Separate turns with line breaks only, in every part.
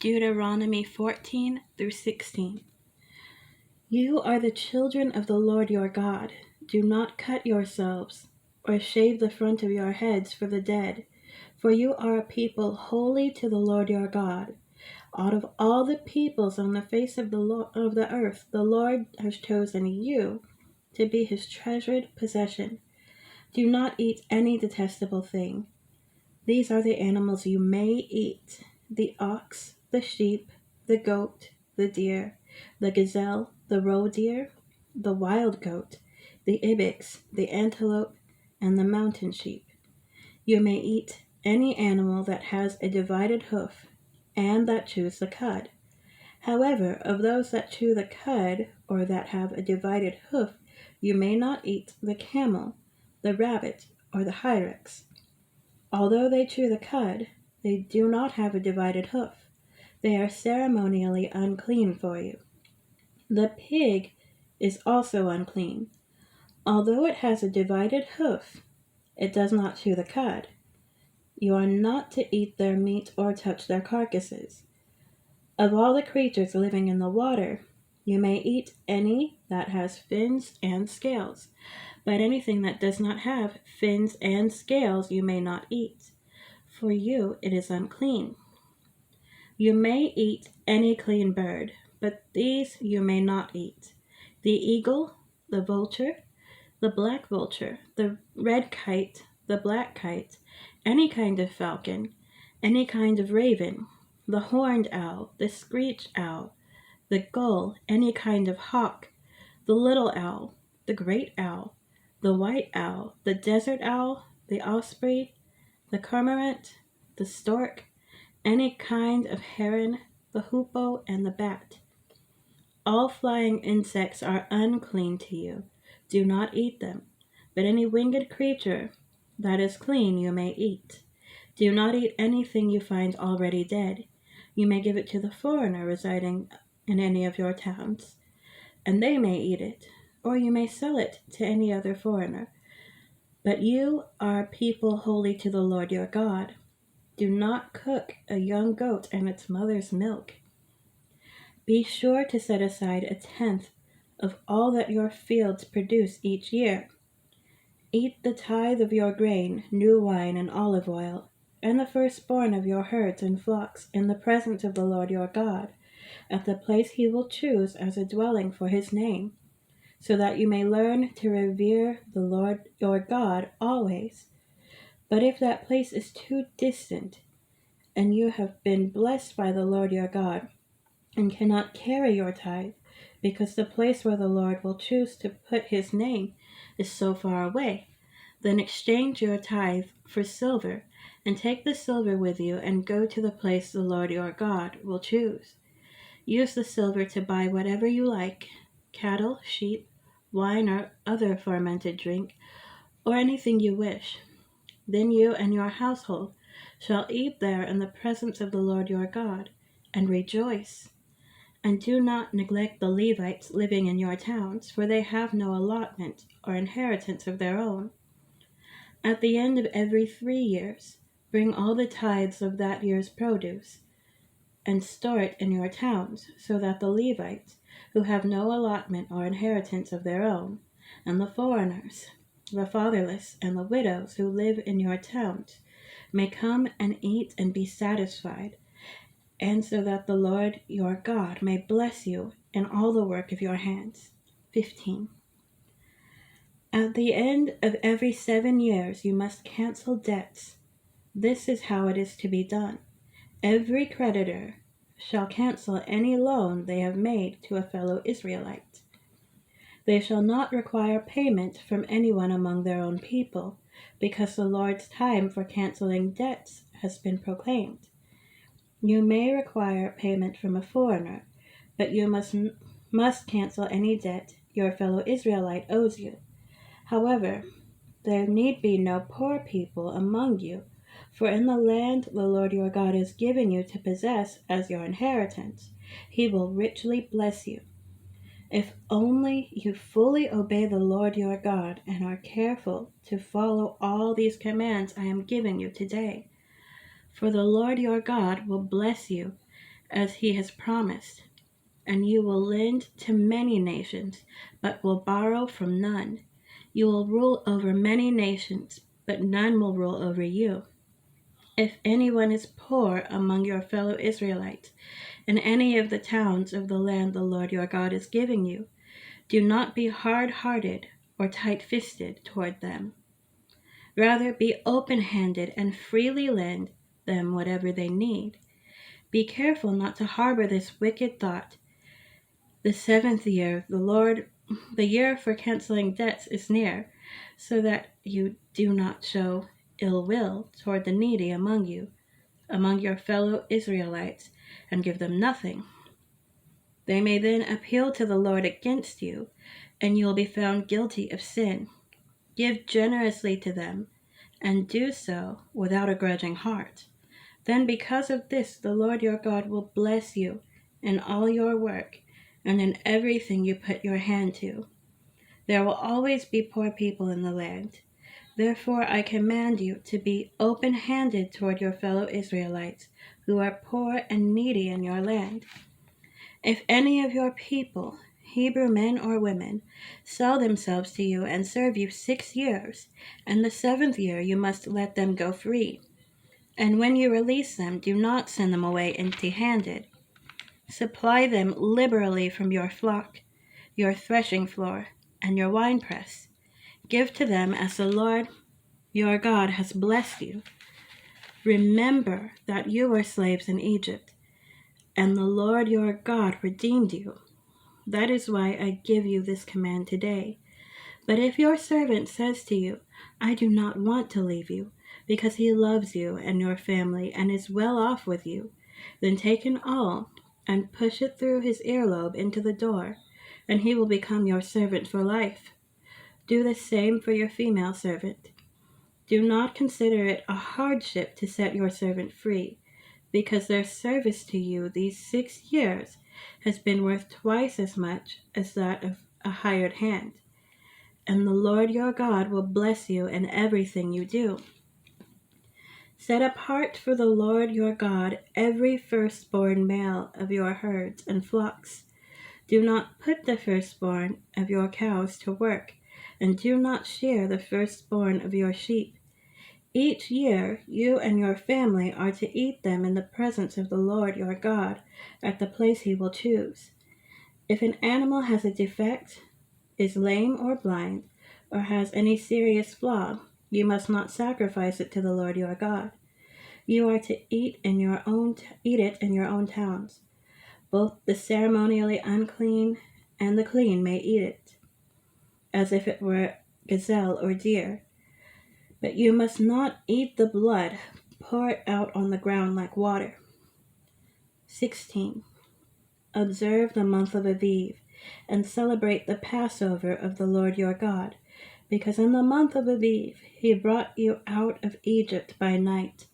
Deuteronomy 14 through 16. You are the children of the Lord your God. Do not cut yourselves, or shave the front of your heads for the dead, for you are a people holy to the Lord your God. Out of all the peoples on the face of the earth, the Lord has chosen you to be his treasured possession. Do not eat any detestable thing. These are the animals you may eat: the ox, the sheep, the goat, the deer, the gazelle, the roe deer, the wild goat, the ibex, the antelope, and the mountain sheep. You may eat any animal that has a divided hoof, and that chews the cud. However, of those that chew the cud, or that have a divided hoof, you may not eat the camel, the rabbit, or the hyrax. Although they chew the cud, they do not have a divided hoof. They are ceremonially unclean for you. The pig is also unclean. Although it has a divided hoof, it does not chew the cud. You are not to eat their meat or touch their carcasses. Of all the creatures living in the water, you may eat any that has fins and scales, but anything that does not have fins and scales you may not eat. For you it is unclean. You may eat any clean bird, but these you may not eat: the eagle, the vulture, the black vulture, the red kite, the black kite, any kind of falcon, any kind of raven, the horned owl, the screech owl, the gull, any kind of hawk, the little owl, the great owl, the white owl, the desert owl, the osprey, the cormorant, the stork, any kind of heron, the hoopoe, and the bat. All flying insects are unclean to you. Do not eat them. But any winged creature that is clean you may eat. Do not eat anything you find already dead. You may give it to the foreigner residing in any of your towns, and they may eat it, or you may sell it to any other foreigner. But you are a people holy to the Lord your God. Do not cook a young goat and its mother's milk. Be sure to set aside 1/10 of all that your fields produce each year. Eat the tithe of your grain, new wine, and olive oil, and the firstborn of your herds and flocks in the presence of the Lord your God, at the place he will choose as a dwelling for his name, so that you may learn to revere the Lord your God always. But if that place is too distant, and you have been blessed by the Lord your God, and cannot carry your tithe, because the place where the Lord will choose to put his name is so far away, then exchange your tithe for silver, and take the silver with you, and go to the place the Lord your God will choose. Use the silver to buy whatever you like: cattle, sheep, wine, or other fermented drink, or anything you wish. Then you and your household shall eat there in the presence of the Lord your God, and rejoice. And do not neglect the Levites living in your towns, for they have no allotment or inheritance of their own. At the end of every 3 years, bring all the tithes of that year's produce, and store it in your towns, so that the Levites, who have no allotment or inheritance of their own, and the foreigners, the fatherless, and the widows who live in your towns, may come and eat and be satisfied, and so that the Lord your God may bless you in all the work of your hands. 15. At the end of every 7 years you must cancel debts. This is how it is to be done. Every creditor shall cancel any loan they have made to a fellow Israelite. They shall not require payment from anyone among their own people, because the Lord's time for canceling debts has been proclaimed. You may require payment from a foreigner, but you must cancel any debt your fellow Israelite owes you. However, there need be no poor people among you, for in the land the Lord your God is giving you to possess as your inheritance, he will richly bless you. If only you fully obey the Lord your God and are careful to follow all these commands I am giving you today. For the Lord your God will bless you as he has promised. And you will lend to many nations, but will borrow from none. You will rule over many nations, but none will rule over you. If anyone is poor among your fellow Israelites in any of the towns of the land the Lord your God is giving you, do not be hard-hearted or tight-fisted toward them. Rather, be open-handed and freely lend them whatever they need. Be careful not to harbor this wicked thought. The seventh year of the Lord, the year for canceling debts, is near, so that you do not show ill will toward the needy among you, among your fellow Israelites, and give them nothing. They may then appeal to the Lord against you, and you will be found guilty of sin. Give generously to them, and do so without a grudging heart. Then because of this, the Lord your God will bless you in all your work and in everything you put your hand to. There will always be poor people in the land. Therefore I command you to be open-handed toward your fellow Israelites who are poor and needy in your land. If any of your people, Hebrew men or women, sell themselves to you and serve you 6 years, and the 7th year you must let them go free. And when you release them, do not send them away empty-handed. Supply them liberally from your flock, your threshing floor, and your winepress. Give to them as the Lord your God has blessed you. Remember that you were slaves in Egypt, and the Lord your God redeemed you. That is why I give you this command today. But if your servant says to you, I do not want to leave you, because he loves you and your family and is well off with you, then take an awl and push it through his earlobe into the door, and he will become your servant for life. Do the same for your female servant. Do not consider it a hardship to set your servant free, because their service to you these 6 years has been worth twice as much as that of a hired hand. And the Lord your God will bless you in everything you do. Set apart for the Lord your God every firstborn male of your herds and flocks. Do not put the firstborn of your cows to work, and do not shear the firstborn of your sheep. Each year you and your family are to eat them in the presence of the Lord your God at the place he will choose. If an animal has a defect, is lame or blind, or has any serious flaw, you must not sacrifice it to the Lord your God. You are to eat it in your own towns. Both the ceremonially unclean and the clean may eat it, as if it were gazelle or deer. But you must not eat the blood. Pour it out on the ground like water. 16. Observe the month of Aviv, and celebrate the Passover of the Lord your God, because in the month of Aviv he brought you out of Egypt by night.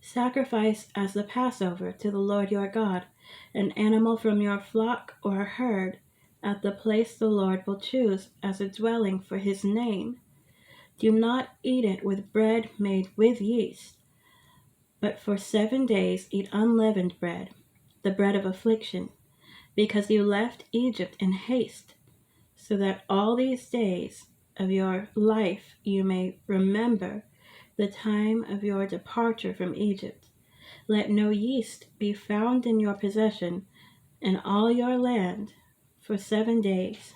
Sacrifice as the Passover to the Lord your God an animal from your flock or herd at the place the Lord will choose as a dwelling for his name. Do not eat it with bread made with yeast, but for 7 days eat unleavened bread, the bread of affliction, because you left Egypt in haste, so that all these days of your life you may remember the time of your departure from Egypt. Let no yeast be found in your possession in all your land for 7 days.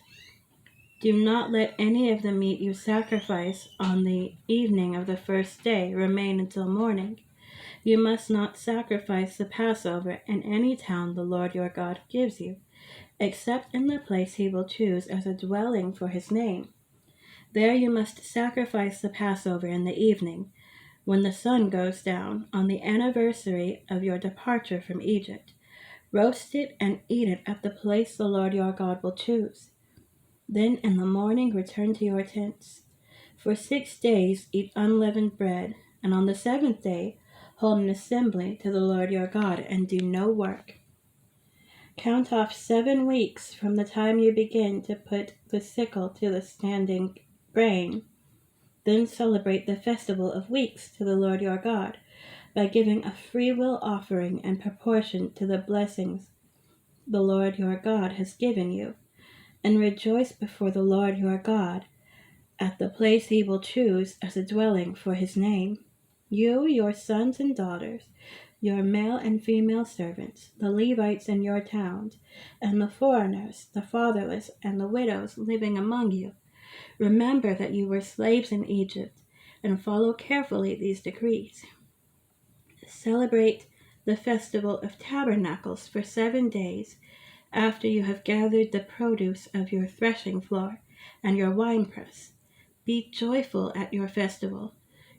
Do not let any of the meat you sacrifice on the evening of the first day remain until morning. You must not sacrifice the Passover in any town the Lord your God gives you, except in the place he will choose as a dwelling for his name. There you must sacrifice the Passover in the evening, when the sun goes down, on the anniversary of your departure from Egypt. Roast it and eat it at the place the Lord your God will choose. Then in the morning return to your tents. For 6 days eat unleavened bread, and on the 7th day hold an assembly to the Lord your God, and do no work. Count off 7 weeks from the time you begin to put the sickle to the standing grain. Then celebrate the festival of weeks to the Lord your God. by giving a freewill offering in proportion to the blessings the Lord your God has given you, and rejoice before the Lord your God at the place he will choose as a dwelling for his name. You, your sons and daughters, your male and female servants, the Levites in your towns, and the foreigners, the fatherless, and the widows living among you. Remember that you were slaves in Egypt, and follow carefully these decrees. Celebrate the festival of tabernacles for 7 days after you have gathered the produce of your threshing floor and your winepress. Be joyful at your festival,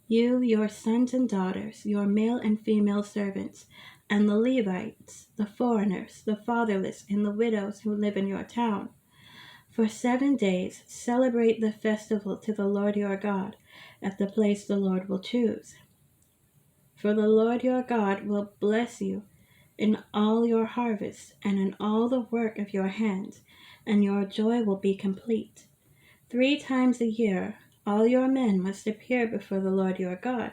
you, your sons and daughters, your male and female servants, and the Levites, the foreigners, the fatherless, and the widows who live in your town. For 7 days celebrate the festival to the Lord your God at the place the Lord will choose. For the Lord your God will bless you in all your harvest and in all the work of your hands, and your joy will be complete. 3 times a year all your men must appear before the Lord your God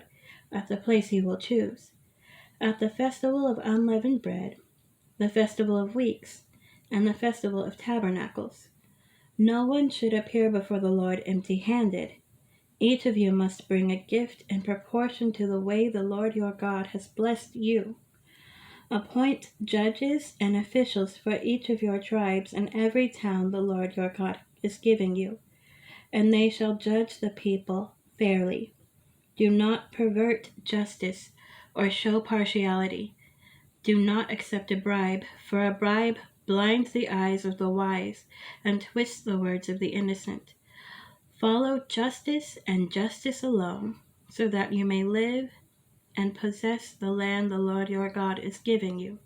at the place he will choose, at the festival of unleavened bread, the festival of weeks, and the festival of tabernacles. No one should appear before the Lord empty-handed. Each of you must bring a gift in proportion to the way the Lord your God has blessed you. Appoint judges and officials for each of your tribes in every town the Lord your God is giving you, and they shall judge the people fairly. Do not pervert justice or show partiality. Do not accept a bribe, for a bribe blinds the eyes of the wise and twists the words of the innocent. Follow justice and justice alone, so that you may live and possess the land the Lord your God is giving you.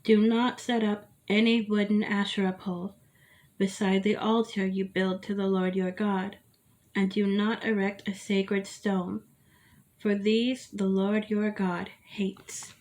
Do not set up any wooden Asherah pole beside the altar you build to the Lord your God, and do not erect a sacred stone, for these the Lord your God hates.